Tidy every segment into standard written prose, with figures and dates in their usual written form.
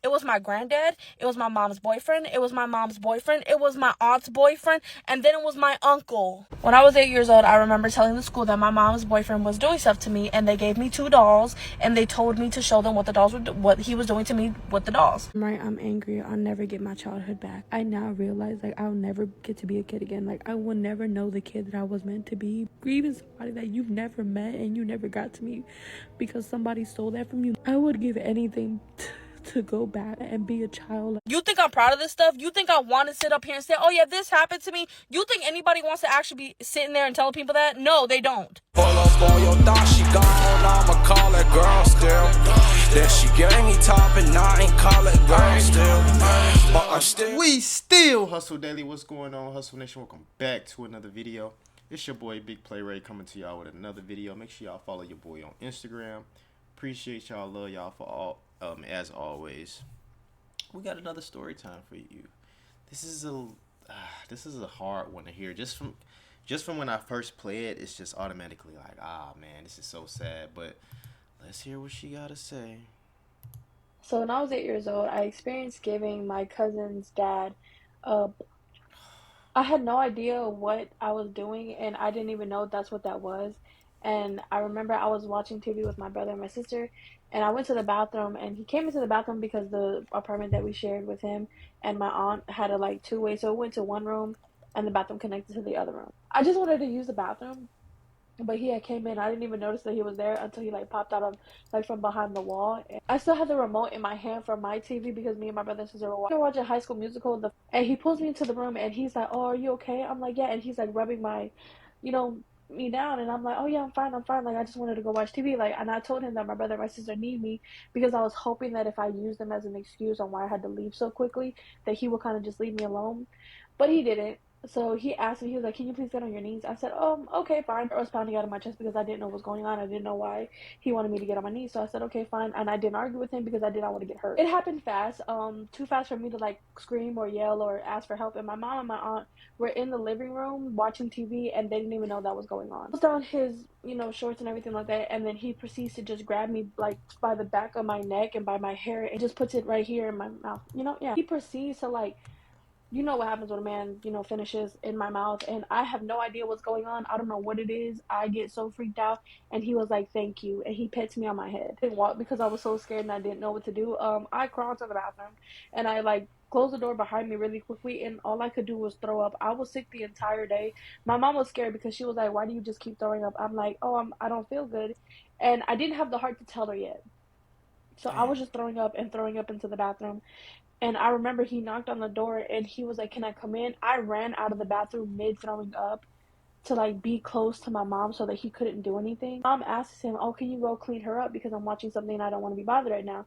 It was my granddad. It was my mom's boyfriend. It was my mom's boyfriend. It was my aunt's boyfriend. And then it was my uncle. When I was 8 years old, I remember telling the school that my mom's boyfriend was doing stuff to me, and they gave me 2 dolls, and they told me to show them what he was doing to me with the dolls. Right, I'm angry. I'll never get my childhood back. I now realize, like, I'll never get to be a kid again. Like, I will never know the kid that I was meant to be. Grieving somebody that you've never met and you never got to meet because somebody stole that from you. I would give anything to go back and be a child. You think I'm proud of this stuff? You think I want to sit up here and say, oh yeah, this happened to me? You think anybody wants to actually be sitting there and telling people that? No, they don't. Pull up on your thought, she gone, I'ma call that girl still. Then she gave me top and I ain't call it girl still. But I'm still. We still Hustle Daily. What's going on, Hustle Nation? Welcome back to another video. It's your boy Big Play Ray coming to y'all with another video. Make sure y'all follow your boy on Instagram. Appreciate y'all, love y'all for all. As always, we got another story time for you. This is a hard one to hear. Just from when I first play it, it's just automatically like, man, this is so sad. But let's hear what she gotta say. So when I was 8 years old, I experienced giving my cousin's dad I had no idea what I was doing, and I didn't even know that's what that was. And I remember I was watching TV with my brother and my sister, and I went to the bathroom, and he came into the bathroom because the apartment that we shared with him and my aunt had a like two-way, so it went to one room and the bathroom connected to the other room. I just wanted to use the bathroom, but he had came in. I didn't even notice that he was there until he like popped out of like from behind the wall. And I still had the remote in my hand from my TV because me and my brother and sister were watching High School Musical. And he pulls me into the room and he's like, "Oh, are you okay?" I'm like, "Yeah." And he's like rubbing my, me down, and I'm like, "Oh yeah, I'm fine. Like I just wanted to go watch TV." Like, and I told him that my brother and my sister need me because I was hoping that if I used them as an excuse on why I had to leave so quickly, that he would kind of just leave me alone. But he didn't. So he asked me, he was like, "Can you please get on your knees?" I said, okay, fine." I was pounding out of my chest because I didn't know what was going on. I didn't know why he wanted me to get on my knees. So I said, okay, fine. And I didn't argue with him because I did not want to get hurt. It happened fast, too fast for me to like scream or yell or ask for help. And my mom and my aunt were in the living room watching TV and they didn't even know that was going on. He was down his, shorts and everything like that. And then he proceeds to just grab me like by the back of my neck and by my hair and just puts it right here in my mouth. Yeah. He proceeds to like, what happens when a man, finishes in my mouth, and I have no idea what's going on. I don't know what it is. I get so freaked out, and he was like, "Thank you," and he pets me on my head. I didn't walk because I was so scared and I didn't know what to do. I crawled to the bathroom, and I like closed the door behind me really quickly, and all I could do was throw up. I was sick the entire day. My mom was scared because she was like, "Why do you just keep throwing up?" I'm like, I don't feel good, and I didn't have the heart to tell her yet. So I was just throwing up into the bathroom. And I remember he knocked on the door and he was like, "Can I come in?" I ran out of the bathroom mid throwing up to like be close to my mom so that he couldn't do anything. Mom asks him, "Oh, can you go clean her up because I'm watching something and I don't want to be bothered right now?"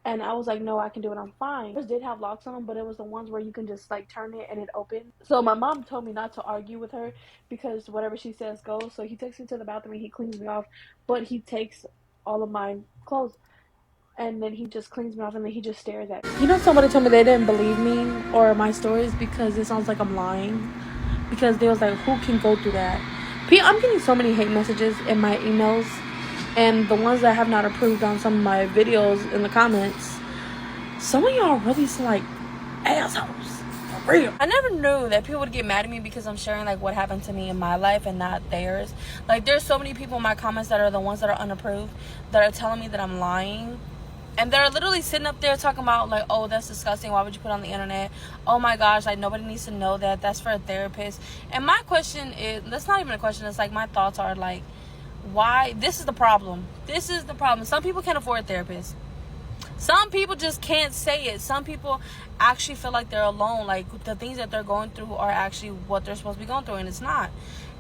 And I was like, "No, I can do it. I'm fine." Those did have locks on them, but it was the ones where you can just like turn it and it opened. So my mom told me not to argue with her because whatever she says goes. So he takes me to the bathroom and he cleans me off, but he takes all of my clothes. And then he just cleans me off and then he just stares at me. Somebody told me they didn't believe me or my stories because it sounds like I'm lying. Because they was like, who can go through that? I'm getting so many hate messages in my emails. And the ones that have not approved on some of my videos in the comments, some of y'all really sound like assholes. For real. I never knew that people would get mad at me because I'm sharing like what happened to me in my life and not theirs. Like there's so many people in my comments that are the ones that are unapproved that are telling me that I'm lying. And they're literally sitting up there talking about like, "Oh, that's disgusting. Why would you put it on the internet? Oh my gosh, like nobody needs to know that. That's for a therapist." And my question is, that's not even a question. It's like my thoughts are like, why? This is the problem. This is the problem. Some people can't afford a therapist. Some people just can't say it. Some people actually feel like they're alone. Like the things that they're going through are actually what they're supposed to be going through, and it's not.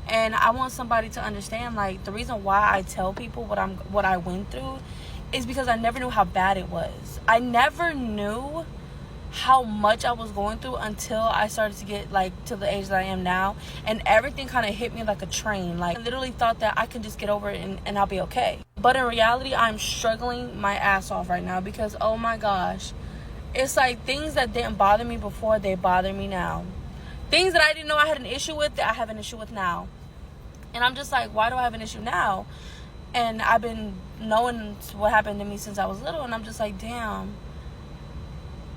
And I want somebody to understand like the reason why I tell people what I went through is because I never knew how bad it was. I never knew how much I was going through until I started to get like to the age that I am now, and everything kind of hit me like a train. Like I literally thought that I can just get over it and I'll be okay. But in reality, I'm struggling my ass off right now because oh my gosh, it's like things that didn't bother me before, they bother me now. Things that I didn't know I had an issue with, that I have an issue with now. And I'm just like, why do I have an issue now? And I've been knowing what happened to me since I was little, and I'm just like, damn,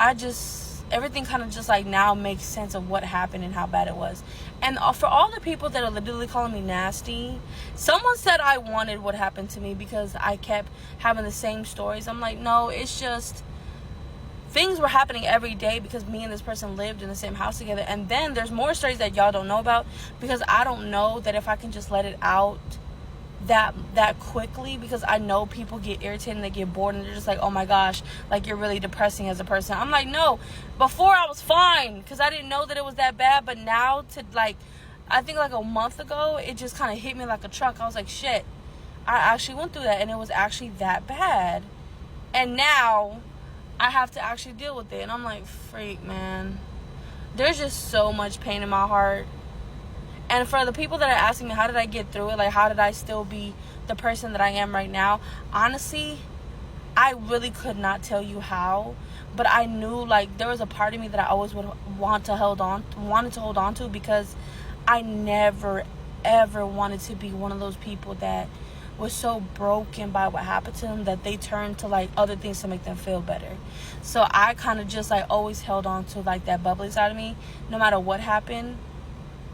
everything kind of just like now makes sense of what happened and how bad it was. And for all the people that are literally calling me nasty, someone said I wanted what happened to me because I kept having the same stories. I'm like, no, it's just things were happening every day because me and this person lived in the same house together. And then there's more stories that y'all don't know about because I don't know that if I can just let it out that quickly, because I know people get irritated and they get bored and they're just like, oh my gosh, like you're really depressing as a person. I'm like, no, before I was fine because I didn't know that it was that bad, but now to like, I think like a month ago, it just kind of hit me like a truck. I was like, shit, I actually went through that and it was actually that bad, and now I have to actually deal with it. And I'm like, freak, man, there's just so much pain in my heart. And for the people that are asking me, how did I get through it? Like, how did I still be the person that I am right now? Honestly, I really could not tell you how. But I knew, like, there was a part of me that I always would wanted to hold on to because I never, ever wanted to be one of those people that was so broken by what happened to them that they turned to, like, other things to make them feel better. So I kind of just, like, always held on to, like, that bubbly side of me no matter what happened.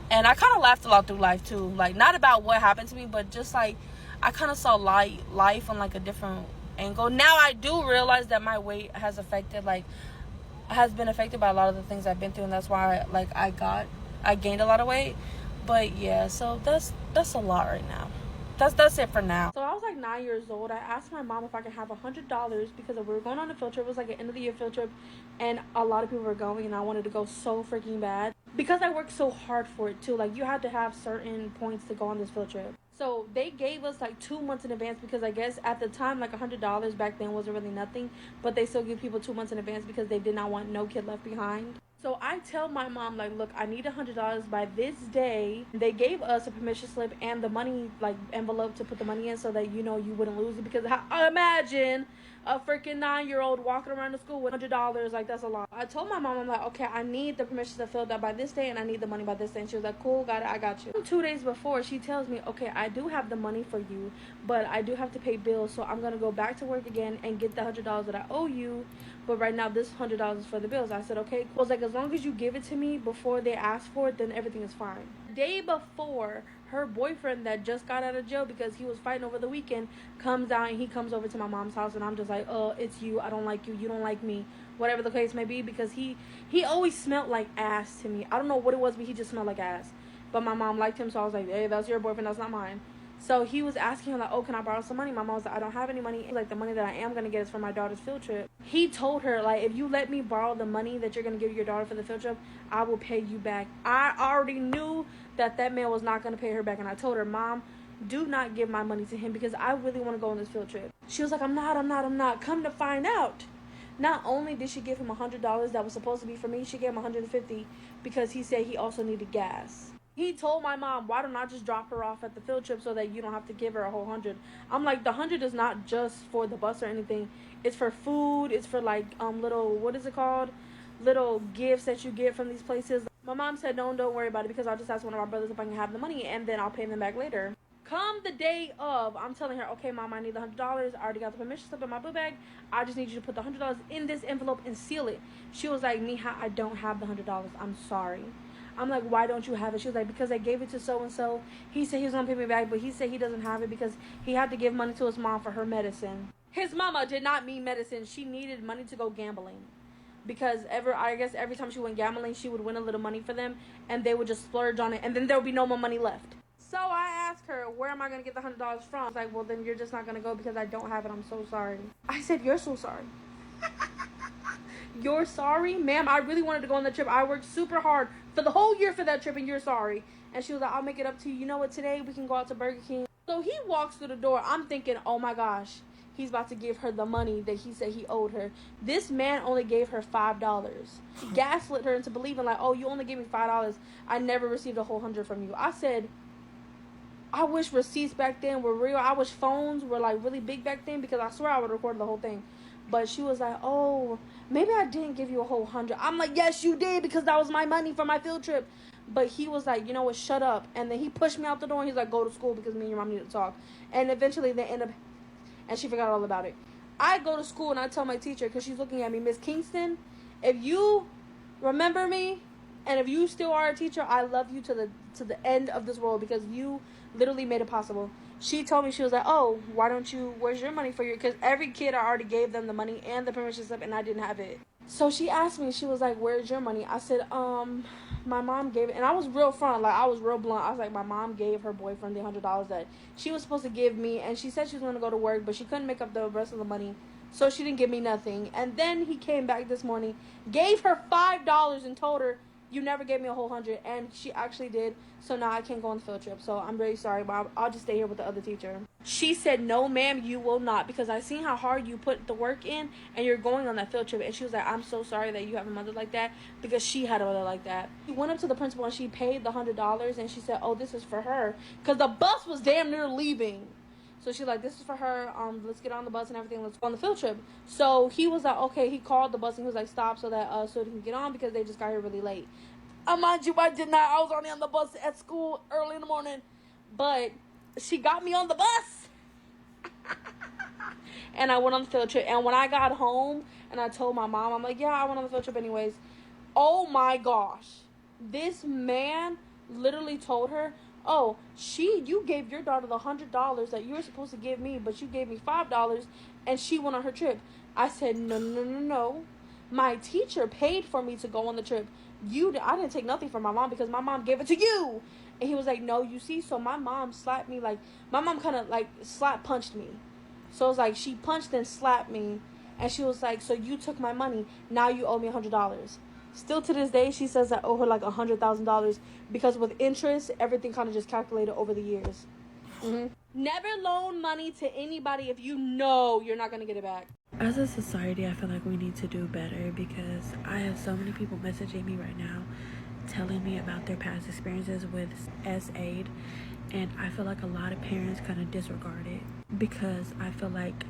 And I kind of laughed a lot through life, too. Like, not about what happened to me, but just, like, I kind of saw life on, like, a different angle. Now I do realize that my weight has been affected by a lot of the things I've been through. And that's why, like, I gained a lot of weight. But, yeah, so that's a lot right now. That's it for now. So I was like 9 years old. I asked my mom if I could have $100 because we were going on a field trip. It was like an end of the year field trip, and a lot of people were going, and I wanted to go so freaking bad because I worked so hard for it too. Like, you had to have certain points to go on this field trip. So they gave us like 2 months in advance because I guess at the time, like $100 back then wasn't really nothing, but they still give people 2 months in advance because they did not want no kid left behind. So I tell my mom, like, look, I need $100 by this day. They gave us a permission slip and the money, like, envelope to put the money in so that, you know, you wouldn't lose it. Because I imagine a freaking 9-year-old walking around the school with $100. Like, that's a lot. I told my mom, I'm like, okay, I need the permission slip filled out by this day and I need the money by this day. And she was like, cool, got it, I got you. 2 days before, she tells me, okay, I do have the money for you, but I do have to pay bills. So I'm going to go back to work again and get the $100 that I owe you. But right now, this $100 is for the bills. I said, okay, cool. I was like, as long as you give it to me before they ask for it, then everything is fine. The day before, her boyfriend that just got out of jail because he was fighting over the weekend comes out and he comes over to my mom's house, and I'm just like, it's you. I don't like you. You don't like me. Whatever the case may be, because he always smelled like ass to me. I don't know what it was, but he just smelled like ass. But my mom liked him, so I was like, hey, that's your boyfriend. That's not mine. So he was asking her, like, oh, can I borrow some money? My mom was like, I don't have any money. Like, the money that I am going to get is for my daughter's field trip. He told her, like, if you let me borrow the money that you're going to give your daughter for the field trip, I will pay you back. I already knew that man was not going to pay her back. And I told her, Mom, do not give my money to him because I really want to go on this field trip. She was like, I'm not. Come to find out, not only did she give him $100 that was supposed to be for me, she gave him $150 because he said he also needed gas. He told my mom, why don't I just drop her off at the field trip so that you don't have to give her a whole $100? I'm like, the $100 is not just for the bus or anything. It's for food. It's for, like, little, what is it called? Little gifts that you get from these places. My mom said, no, don't worry about it because I'll just ask one of my brothers if I can have the money and then I'll pay them back later. Come the day of, I'm telling her, okay, Mom, I need the $100. I already got the permission slip in my book bag. I just need you to put the $100 in this envelope and seal it. She was like, Mija, I don't have the $100. I'm sorry. I'm like, why don't you have it? She was like, because I gave it to so-and-so. He said he was going to pay me back, but he said he doesn't have it because he had to give money to his mom for her medicine. His mama did not mean medicine. She needed money to go gambling. Because I guess every time she went gambling, she would win a little money for them, and they would just splurge on it, and then there would be no more money left. So I asked her, where am I going to get the $100 from? I was like, well, then you're just not going to go because I don't have it. I'm so sorry. I said, you're so sorry. You're sorry? Ma'am, I really wanted to go on the trip. I worked super hard for the whole year for that trip, and you're sorry. And she was like, I'll make it up to you. You know what? Today we can go out to Burger King. So he walks through the door. I'm thinking, oh my gosh, he's about to give her the money that he said he owed her. This man only gave her $5. He gaslit her into believing, like, oh, you only gave me $5. I never received a whole $100 from you. I said, I wish receipts back then were real. I wish phones were, like, really big back then because I swear I would record the whole thing. But she was like, oh, maybe I didn't give you a whole $100. I'm like, yes, you did because that was my money for my field trip. But he was like, you know what, shut up. And then he pushed me out the door and he's like, go to school because me and your mom need to talk. And eventually they end up, and she forgot all about it. I go to school and I tell my teacher, because she's looking at me, Miss Kingston, if you remember me, and if you still are a teacher, I love you to the end of this world, because you literally made it possible. She told me, she was like, oh, why don't you, where's your money for your, because every kid, I already gave them the money and the permission slip, and I didn't have it. So she asked me, she was like, where's your money? I said, my mom gave it. And I was real front, like, I was real blunt. I was like, my mom gave her boyfriend the $100 that she was supposed to give me, and she said she was going to go to work, but she couldn't make up the rest of the money, so she didn't give me nothing. And then he came back this morning, gave her $5 and told her, you never gave me a whole 100, and she actually did. So now I can't go on the field trip. So I'm really sorry, but I'll just stay here with the other teacher. She said, no, ma'am, you will not, because I seen how hard you put the work in, and you're going on that field trip. And she was like, I'm so sorry that you have a mother like that, because she had a mother like that. She went up to the principal, and she paid the $100, and she said, oh, this is for her, because the bus was damn near leaving. So she's like, this is for her. Let's get on the bus and everything. Let's go on the field trip. So he was like, okay. He called the bus, and he was like, stop, so that so he can get on, because they just got here really late. Mind you, I did not. I was only on the bus at school early in the morning. But she got me on the bus. And I went on the field trip. And when I got home and I told my mom, I'm like, yeah, I went on the field trip anyways. Oh my gosh. This man literally told her, oh, you gave your daughter the $100 that you were supposed to give me, but you gave me $5, and she went on her trip. I said, no. My teacher paid for me to go on the trip. I didn't take nothing from my mom, because my mom gave it to you. And he was like, no, you see, so my mom slapped me, like, my mom kind of, like, punched me. So it was like, she punched and slapped me, and she was like, so you took my money, now you owe me $100. Still to this day, she says I owe her, like, $100,000, because with interest, everything kind of just calculated over the years. Never loan money to anybody if you know you're not going to get it back. As a society, I feel like we need to do better, because I have so many people messaging me right now telling me about their past experiences with S-Aid, and I feel like a lot of parents kind of disregard it, because I feel like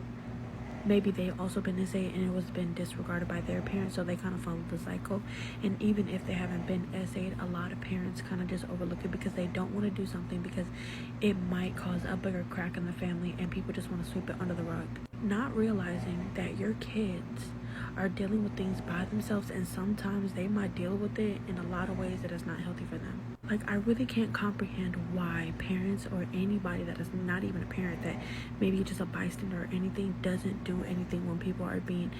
maybe they've also been S-Aid and it was been disregarded by their parents, so they kind of follow the cycle. And even if they haven't been S-Aid, a lot of parents kind of just overlook it, because they don't want to do something, because it might cause a bigger crack in the family, and people just want to sweep it under the rug, not realizing that your kids are dealing with things by themselves, and sometimes they might deal with it in a lot of ways that is not healthy for them. Like, I really can't comprehend why parents, or anybody that is not even a parent, that maybe just a bystander or anything, doesn't do anything when people are being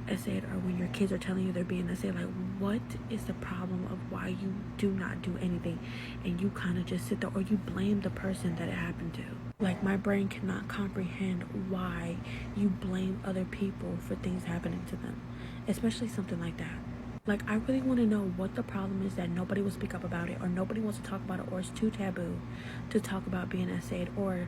S-Aid, or when your kids are telling you they're being S-Aid. Like, what is the problem of why you do not do anything, and you kind of just sit there, or you blame the person that it happened to? Like, my brain cannot comprehend why you blame other people for things happening to them, especially something like that. Like, I really want to know what the problem is that nobody will speak up about it, or nobody wants to talk about it, or it's too taboo to talk about being S-Aid, or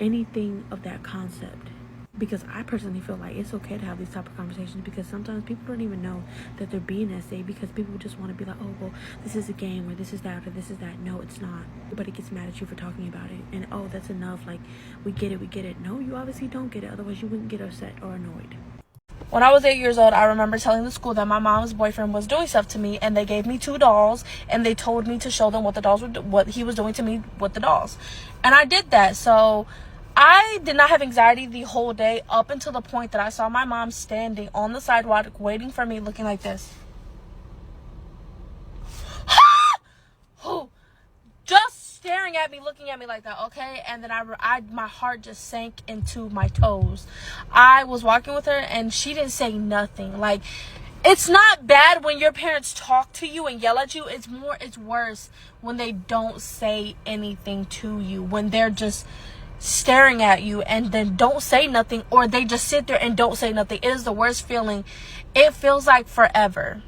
anything of that concept. Because I personally feel like it's okay to have these type of conversations, because sometimes people don't even know that they're being S-Aid, because people just want to be like, oh, well, this is a game, or this is that, or this is that. No, it's not. Everybody gets mad at you for talking about it, and oh, that's enough, like, we get it. No, you obviously don't get it, otherwise you wouldn't get upset or annoyed. When I was 8 years old, I remember telling the school that my mom's boyfriend was doing stuff to me, and they gave me 2 dolls, and they told me to show them what he was doing to me with the dolls. And I did that. So I did not have anxiety the whole day, up until the point that I saw my mom standing on the sidewalk waiting for me, looking like this. Just staring at me, looking at me like that, okay? And then my heart just sank into my toes. I was walking with her, and she didn't say nothing. Like, it's not bad when your parents talk to you and yell at you. It's worse when they don't say anything to you, when they're just staring at you and then don't say nothing, or they just sit there and don't say nothing. It is the worst feeling. It feels like forever.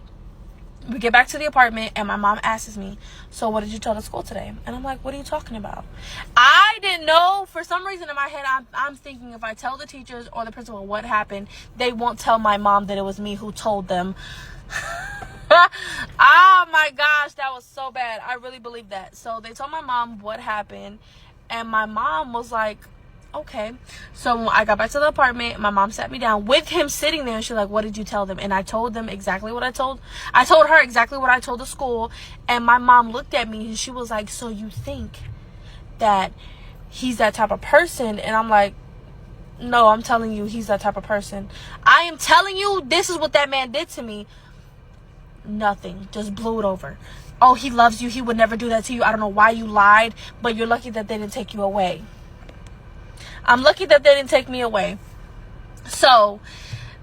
We get back to the apartment, and my mom asks me, so what did you tell the school today? And I'm like, what are you talking about? I didn't know. For some reason in my head, I'm thinking if I tell the teachers or the principal what happened, they won't tell my mom that it was me who told them. Oh my gosh, that was so bad. I really believed that. So they told my mom what happened, and my mom was like, okay. So when I got back to the apartment, my mom sat me down with him sitting there, and she's like, what did you tell them? And I told them exactly what I told her exactly what I told the school. And my mom looked at me, and she was like, so you think that he's that type of person? And I'm like, no, I'm telling you, he's that type of person. I am telling you, this is what that man did to me. Nothing. Just blew it over. Oh, he loves you. He would never do that to you. I don't know why you lied, but you're lucky that they didn't take you away. I'm lucky that they didn't take me away. So,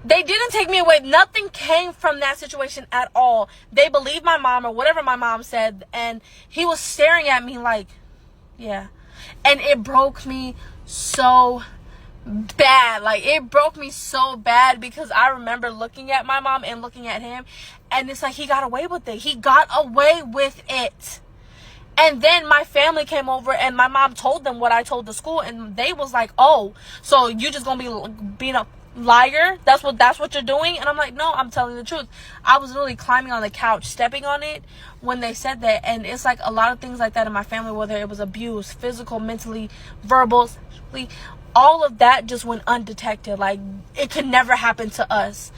they didn't take me away. Nothing came from that situation at all. They believed my mom or whatever my mom said. And he was staring at me like, yeah. And it broke me so bad. Like, it broke me so bad because I remember looking at my mom and looking at him. And it's like he got away with it. He got away with it. And then my family came over and my mom told them what I told the school. And they was like, oh, so you just gonna be being a liar? That's what you're doing? And I'm like, no, I'm telling the truth. I was literally climbing on the couch, stepping on it when they said that. And it's like a lot of things like that in my family, whether it was abuse, physical, mentally, verbal, sexually, all of that just went undetected. Like, it could never happen to us.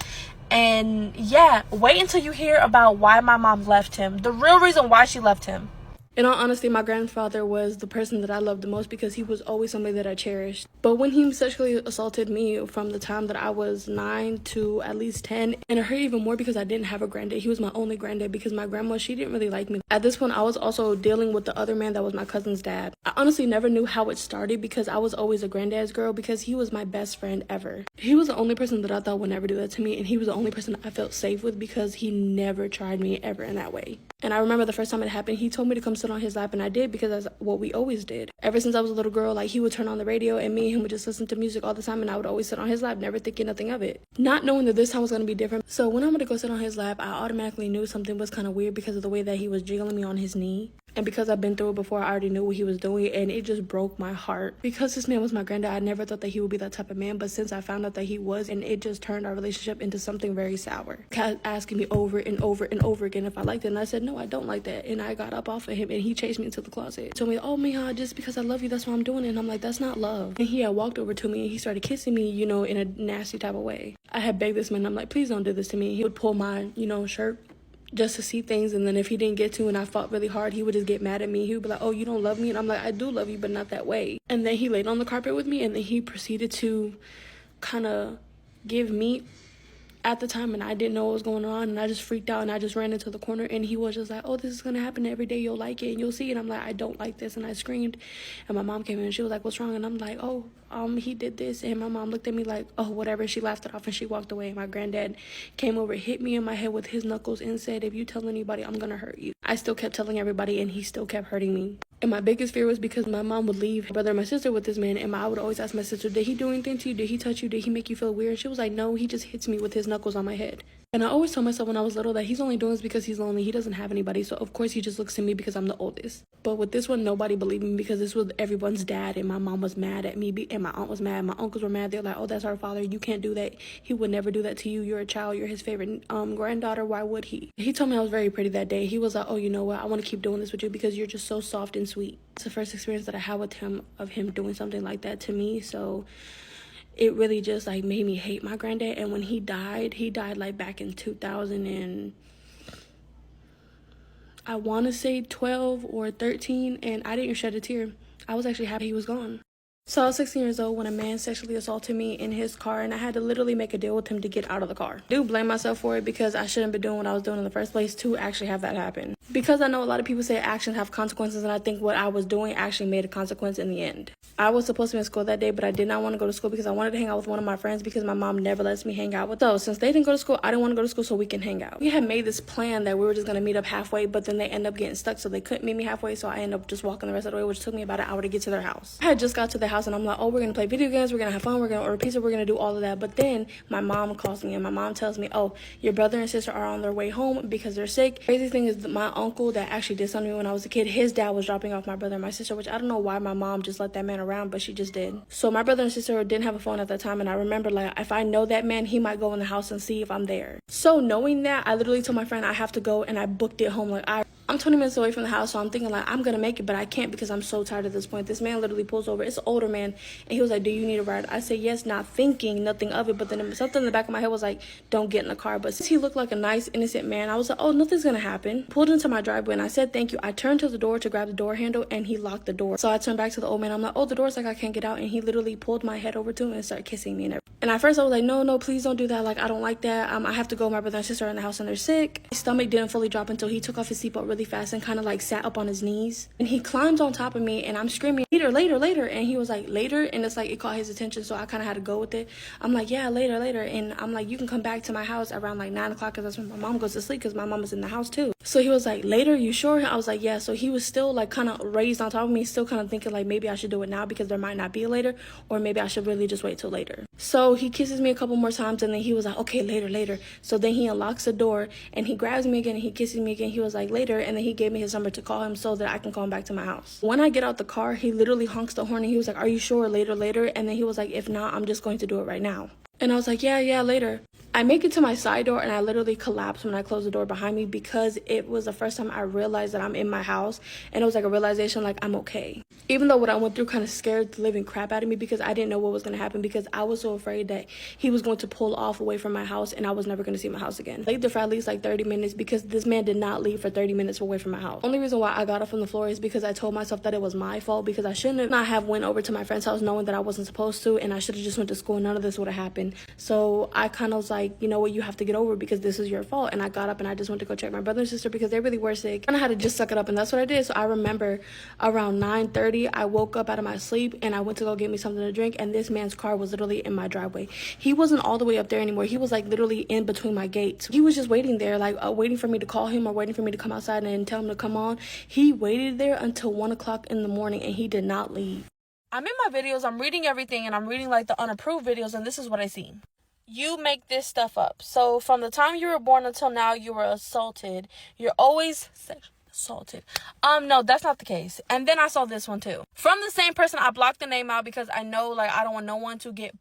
And yeah, wait until you hear about why my mom left him. The real reason why she left him. In all honesty, my grandfather was the person that I loved the most because he was always somebody that I cherished. But when he sexually assaulted me from the time that I was 9 to at least 10, and it hurt even more because I didn't have a granddad. He was my only granddad because my grandma, she didn't really like me. At this point, I was also dealing with the other man that was my cousin's dad. I honestly never knew how it started because I was always a granddad's girl because he was my best friend ever. He was the only person that I thought would never do that to me, and he was the only person I felt safe with because he never tried me ever in that way. And I remember the first time it happened, he told me to come sit on his lap, and I did because that's what we always did. Ever since I was a little girl, like, he would turn on the radio and me and him would just listen to music all the time, and I would always sit on his lap, never thinking nothing of it. Not knowing that this time was going to be different. So when I'm going to go sit on his lap, I automatically knew something was kind of weird because of the way that he was jiggling me on his knee. And because I've been through it before, I already knew what he was doing, and it just broke my heart. Because this man was my granddad, I never thought that he would be that type of man, but since I found out that he was, and it just turned our relationship into something very sour. Kept asking me over and over and over again if I liked it, and I said, no, I don't like that. And I got up off of him, and he chased me into the closet. He told me, oh, Mija, just because I love you, that's why I'm doing it. And I'm like, that's not love. And he had walked over to me, and he started kissing me, you know, in a nasty type of way. I had begged this man, I'm like, please don't do this to me. He would pull my, shirt just to see things, and then if he didn't get to and I fought really hard, he would just get mad at me. He would be like, oh, you don't love me? And I'm like, I do love you, but not that way. And then he laid on the carpet with me, and then he proceeded to kind of give me at the time, and I didn't know what was going on, and I just freaked out, and I just ran into the corner, and he was just like, oh, this is gonna happen every day, you'll like it and you'll see. And I'm like, I don't like this. And I screamed, and my mom came in and she was like, what's wrong? And I'm like, oh, he did this. And my mom looked at me like, oh, whatever. She laughed it off and she walked away. My granddad came over, hit me in my head with his knuckles, and said, if you tell anybody, I'm gonna hurt you. I still kept telling everybody, and he still kept hurting me. And my biggest fear was because my mom would leave my brother and my sister with this man, and I would always ask my sister, did he do anything to you? Did he touch you? Did he make you feel weird? She was like, no, he just hits me with his knuckles on my head. And I always told myself when I was little that he's only doing this because he's lonely. He doesn't have anybody, so of course he just looks to me because I'm the oldest. But with this one, nobody believed me because this was everyone's dad, and my mom was mad at me, and my aunt was mad, my uncles were mad. They're like, oh, that's our father, you can't do that, he would never do that to you, you're a child, you're his favorite granddaughter, why would he? He told me I was very pretty that day. He was like, oh, you know what, I want to keep doing this with you because you're just so soft and sweet. It's the first experience that I had with him of him doing something like that to me, so it really just like made me hate my granddad. And when he died like back in 2000 and I want to say 12 or 13, and I didn't shed a tear. I was actually happy he was gone. So I was 16 years old when a man sexually assaulted me in his car, and I had to literally make a deal with him to get out of the car. I do blame myself for it because I shouldn't be doing what I was doing in the first place to actually have that happen. Because I know a lot of people say actions have consequences, and I think what I was doing actually made a consequence in the end. I was supposed to be in school that day, but I did not want to go to school because I wanted to hang out with one of my friends because my mom never lets me hang out with those. Since they didn't go to school, I didn't want to go to school so we can hang out. We had made this plan that we were just going to meet up halfway, but then they ended up getting stuck, so they couldn't meet me halfway, so I ended up just walking the rest of the way, which took me about an hour to get to their house. I had just got to the house, and I'm like, oh, we're going to play video games, we're going to have fun, we're going to order pizza, we're going to do all of that. But then my mom calls me, and my mom tells me, oh, your brother and sister are on their way home because they're sick. Crazy thing is that my uncle that actually did something to me when I was a kid, his dad was dropping off my brother and my sister, which I don't know why my mom just let that man around, but she just did. So my brother and sister didn't have a phone at that time, and I remember, like, if I know that man, he might go in the house and see if I'm there. So knowing that, I literally told my friend I have to go, and I booked it home. Like, I I'm 20 minutes away from the house, so I'm thinking like I'm gonna make it, but I can't because I'm so tired at this point. This man literally pulls over. It's an older man, and he was like, "Do you need a ride?" I said yes, not thinking nothing of it, but then something in the back of my head was like, "Don't get in the car." But since he looked like a nice, innocent man, I was like, "Oh, nothing's gonna happen." Pulled into my driveway, and I said thank you. I turned to the door to grab the door handle, and he locked the door. So I turned back to the old man. I'm like, "Oh, the door's like I can't get out," and he literally pulled my head over to him and started kissing me and everything. And at first I was like, no, please don't do that. Like, I don't like that. I have to go. My brother and sister are in the house and they're sick. My stomach didn't fully drop until he took off his seatbelt really fast and kind of like sat up on his knees. And he climbs on top of me and I'm screaming, later. And he was like, later? And it's like, it caught his attention. So I kind of had to go with it. I'm like, yeah, later. And I'm like, you can come back to my house around like 9 o'clock because that's when my mom goes to sleep because my mom is in the house too. So he was like, later, you sure? I was like, yeah. So he was still like kind of raised on top of me, still kind of thinking like maybe I should do it now because there might not be a later, or maybe I should really just wait till later. So he kisses me a couple more times and then he was like, okay, later. So then he unlocks the door and he grabs me again and he kisses me again. He was like, later. And then he gave me his number to call him so that I can call him back to my house. When I get out the car, he literally honks the horn and he was like, are you sure? Later. And then he was like, if not, I'm just going to do it right now. And I was like, yeah, later. I make it to my side door and I literally collapse when I close the door behind me because it was the first time I realized that I'm in my house, and it was like a realization like I'm okay. Even though what I went through kind of scared the living crap out of me because I didn't know what was going to happen because I was so afraid that he was going to pull off away from my house and I was never going to see my house again. I laid there for at least like 30 minutes because this man did not leave for 30 minutes away from my house. Only reason why I got up from the floor is because I told myself that it was my fault because I shouldn't not have went over to my friend's house knowing that I wasn't supposed to, and I should have just went to school and none of this would have happened. So I kind of was like, you know what, you have to get over because this is your fault. And I got up and I just went to go check my brother and sister because they really were sick. And I had to just suck it up, and that's what I did. So I remember around 9:30 I woke up out of my sleep and I went to go get me something to drink, and this man's car was literally in my driveway. He wasn't all the way up there anymore. He was like literally in between my gates. He was just waiting there, like waiting for me to call him or waiting for me to come outside and tell him to come on. He waited there until 1 o'clock in the morning and he did not leave. I'm in my videos, I'm reading everything, and I'm reading like the unapproved videos, and this is what I see. You make this stuff up. So from the time you were born until now, you were assaulted. You're always sexually assaulted. No, that's not the case. And then I saw this one too. From the same person, I blocked the name out because I know like I don't want no one to get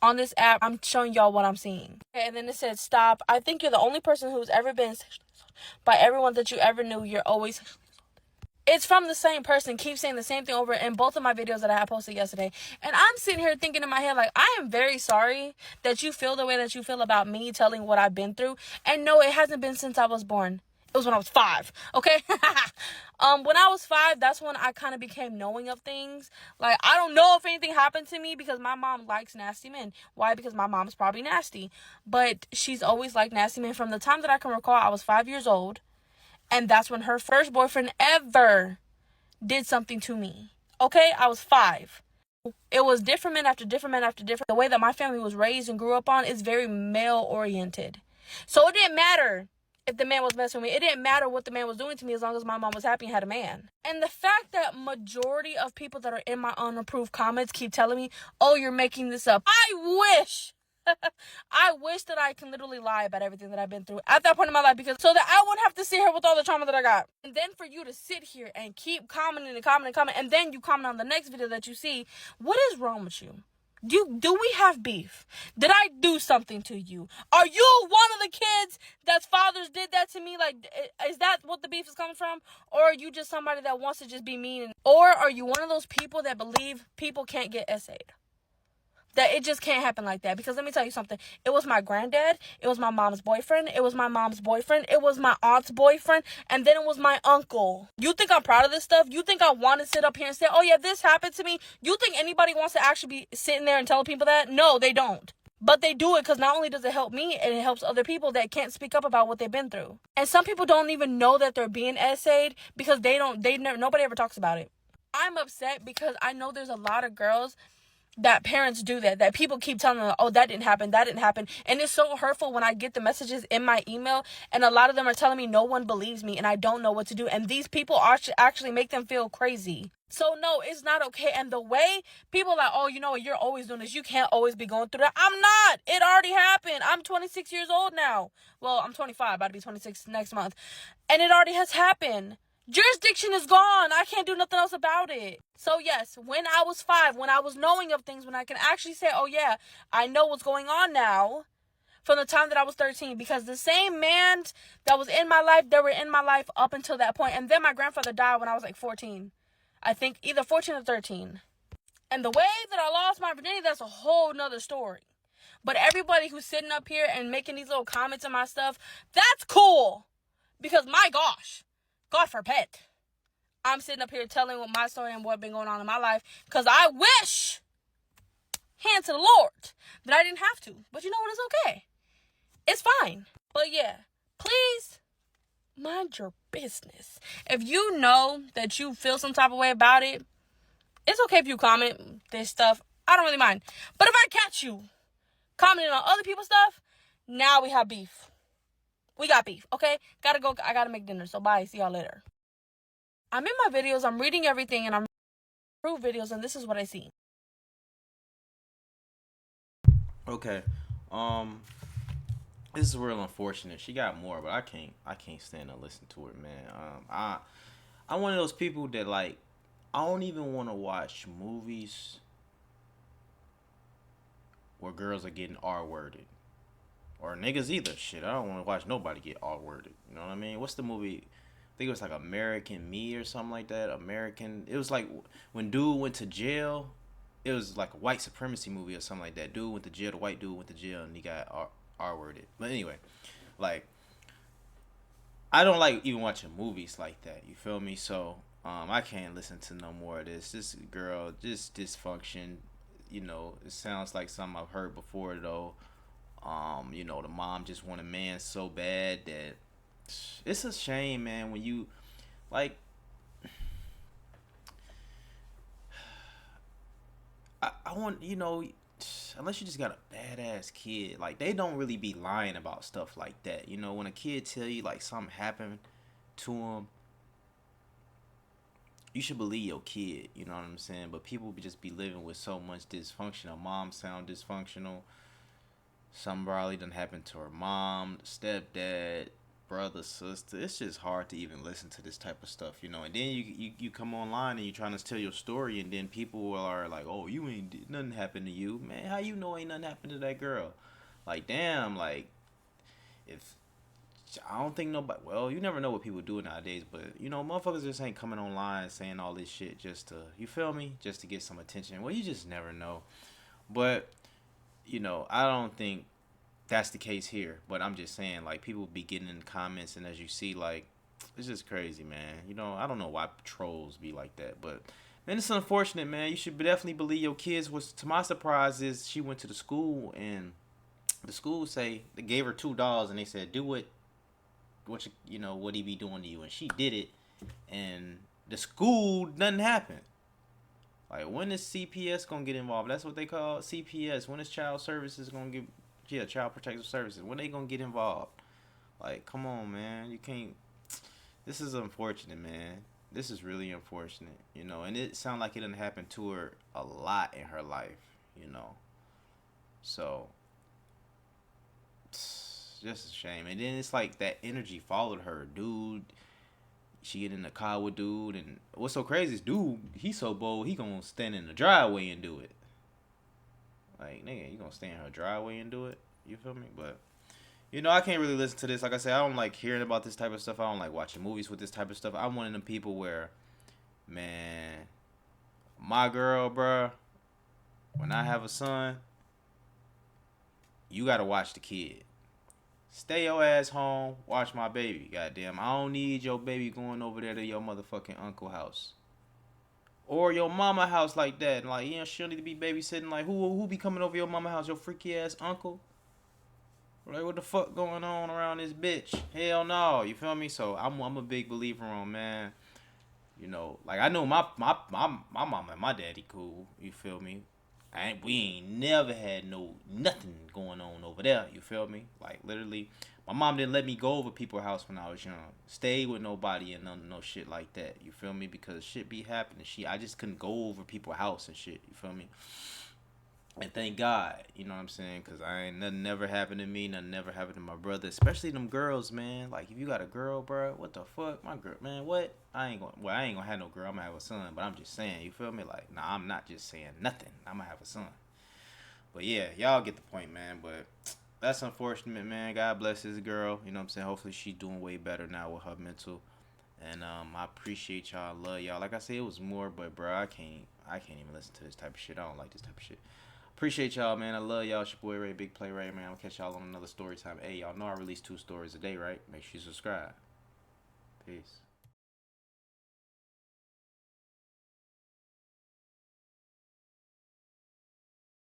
on this app. I'm showing y'all what I'm seeing. Okay, and then it said, stop. I think you're the only person who's ever been sexually assaulted by everyone that you ever knew. You're always sexually. It's from the same person. Keep saying the same thing over in both of my videos that I had posted yesterday. And I'm sitting here thinking in my head, like, I am very sorry that you feel the way that you feel about me telling what I've been through. And no, it hasn't been since I was born. It was when I was 5, okay? When I was 5, that's when I kind of became knowing of things. Like, I don't know if anything happened to me because my mom likes nasty men. Why? Because my mom's probably nasty. But she's always liked nasty men. From the time that I can recall, I was 5 years old. And that's when her first boyfriend ever did something to me. Okay? I was 5. It was different men after different men after different. The way that my family was raised and grew up on is very male-oriented. So it didn't matter if the man was messing with me. It didn't matter what the man was doing to me as long as my mom was happy and had a man. And the fact that majority of people that are in my unapproved comments keep telling me, oh, you're making this up. I wish that I can literally lie about everything that I've been through at that point in my life, because so that I wouldn't have to sit here with all the trauma that I got. And then for you to sit here and keep commenting, and then you comment on the next video that you see, what is wrong with you? Do we have beef? Did I do something to you? Are you one of the kids that's fathers did that to me? Like, is that what the beef is coming from? Or are you just somebody that wants to just be mean? Or are you one of those people that believe people can't get essayed? That it just can't happen like that. Because let me tell you something. It was my granddad. It was my mom's boyfriend. It was my mom's boyfriend. It was my aunt's boyfriend. And then it was my uncle. You think I'm proud of this stuff? You think I want to sit up here and say, oh yeah, this happened to me? You think anybody wants to actually be sitting there and telling people that? No, they don't. But they do it because not only does it help me, and it helps other people that can't speak up about what they've been through. And some people don't even know that they're being essayed because nobody ever talks about it. I'm upset because I know there's a lot of girls that parents do that people keep telling them, oh, that didn't happen. And it's so hurtful when I get the messages in my email, and a lot of them are telling me no one believes me and I don't know what to do. And these people actually make them feel crazy. So no, it's not okay. And the way people are like, oh, you know what, you're always doing this. You can't always be going through that. I'm not. It already happened. I'm 26 years old now. Well, I'm 25, about to be 26 next month. And it already has happened. Jurisdiction is gone. I can't do nothing else about it. So yes, when I was 5, when I was knowing of things, when I can actually say, oh yeah, I know what's going on now. from the time that I was 13, because the same man that was in my life, they were in my life up until that point. And then my grandfather died when I was like 14. I think either 14 or 13. And the way that I lost my virginity, that's a whole nother story. But everybody who's sitting up here and making these little comments on my stuff, that's cool. Because my gosh, God forbid, I'm sitting up here telling what my story and what's been going on in my life. Because I wish, hand to the Lord, that I didn't have to. But you know what? It's okay. It's fine. But yeah, please mind your business. If you know that you feel some type of way about it, it's okay if you comment this stuff. I don't really mind. But if I catch you commenting on other people's stuff, now we have beef. We got beef, okay? Gotta go. I gotta make dinner. So bye. See y'all later. I'm in my videos. I'm reading everything, and I'm through videos, and this is what I see. Okay. This is real unfortunate. She got more, but I can't stand to listen to it, man. I'm one of those people that, like, I don't even want to watch movies where girls are getting R-worded. Or niggas either. Shit, I don't want to watch nobody get R-worded. You know what I mean? What's the movie? I think it was like American Me or something like that. It was like when dude went to jail. It was like a white supremacy movie or something like that. Dude went to jail, the white dude went to jail, and he got R-worded. But anyway, like, I don't like even watching movies like that. You feel me? So, I can't listen to no more of this. This girl, just dysfunction. You know, it sounds like something I've heard before, though. You know, the mom just want a man so bad that it's a shame, man, when you, like, I want, you know, unless you just got a badass kid, like, they don't really be lying about stuff like that. You know, when a kid tell you, like, something happened to him, you should believe your kid, you know what I'm saying? But people just be living with so much dysfunction. A mom sound dysfunctional. Something probably done happened to her mom, stepdad, brother, sister. It's just hard to even listen to this type of stuff, you know. And then you come online and you're trying to tell your story, and then people are like, oh, you ain't, nothing happened to you. Man, how you know ain't nothing happened to that girl? Like, damn, like, if, I don't think nobody, well, you never know what people do nowadays, but, you know, motherfuckers just ain't coming online saying all this shit just to, you feel me? Just to get some attention. Well, you just never know. But, you know, I don't think that's the case here, but I'm just saying, like, people be getting in the comments, and as you see, like, it's just crazy, man. You know, I don't know why trolls be like that, but, man, it's unfortunate, man. You should definitely believe your kids. Was, to my surprise, is she went to the school, and the school say, they gave her $2, and they said, do it, you know, what he be doing to you, and she did it, and the school, nothing happened. Like, when is CPS gonna get involved? That's what they call CPS. When is Child Services gonna get, yeah, Child Protective Services. When they gonna get involved? Like, come on, man. You can't. This is unfortunate, man. This is really unfortunate, you know. And it sounds like it didn't happen to her a lot in her life, you know. So, it's just a shame. And then it's like that energy followed her, dude. She get in the car with dude, and what's so crazy is dude, he's so bold, he gonna stand in the driveway and do it. Like, nigga, you gonna stay in her driveway and do it? You feel me? But, you know, I can't really listen to this. Like I said, I don't like hearing about this type of stuff. I don't like watching movies with this type of stuff. I'm one of them people where, man, my girl, bruh, when I have a son, you gotta watch the kid. Stay your ass home, watch my baby, goddamn. I don't need your baby going over there to your motherfucking uncle house. Or your mama house like that. And like, you know, she don't need to be babysitting. Like, who be coming over your mama house? Your freaky ass uncle? Like, what the fuck going on around this bitch? Hell no. You feel me? So I'm a big believer on, man. You know, like, I know my mama and my daddy cool. You feel me? We ain't never had nothing going on over there. You feel me? Like, literally, my mom didn't let me go over people's house when I was young. Stay with nobody and no shit like that. You feel me? Because shit be happening. I just couldn't go over people's house and shit. You feel me? And thank God, you know what I'm saying? Because nothing never happened to me. Nothing never happened to my brother. Especially them girls, man. Like, if you got a girl, bro, what the fuck? My girl, man, what? I ain't gonna have no girl. I'm gonna have a son. But I'm just saying, you feel me? Like, nah, I'm not just saying nothing. I'm gonna have a son. But yeah, y'all get the point, man. But that's unfortunate, man. God bless this girl. You know what I'm saying? Hopefully she's doing way better now with her mental. And I appreciate y'all, love y'all. Like I said, it was more, but bro, I can't even listen to this type of shit. I don't like this type of shit. Appreciate y'all, man. I love y'all. It's your boy Ray, Big Play Ray, man. I'll catch y'all on another story time. Hey, y'all know I release 2 stories a day, right? Make sure you subscribe. Peace.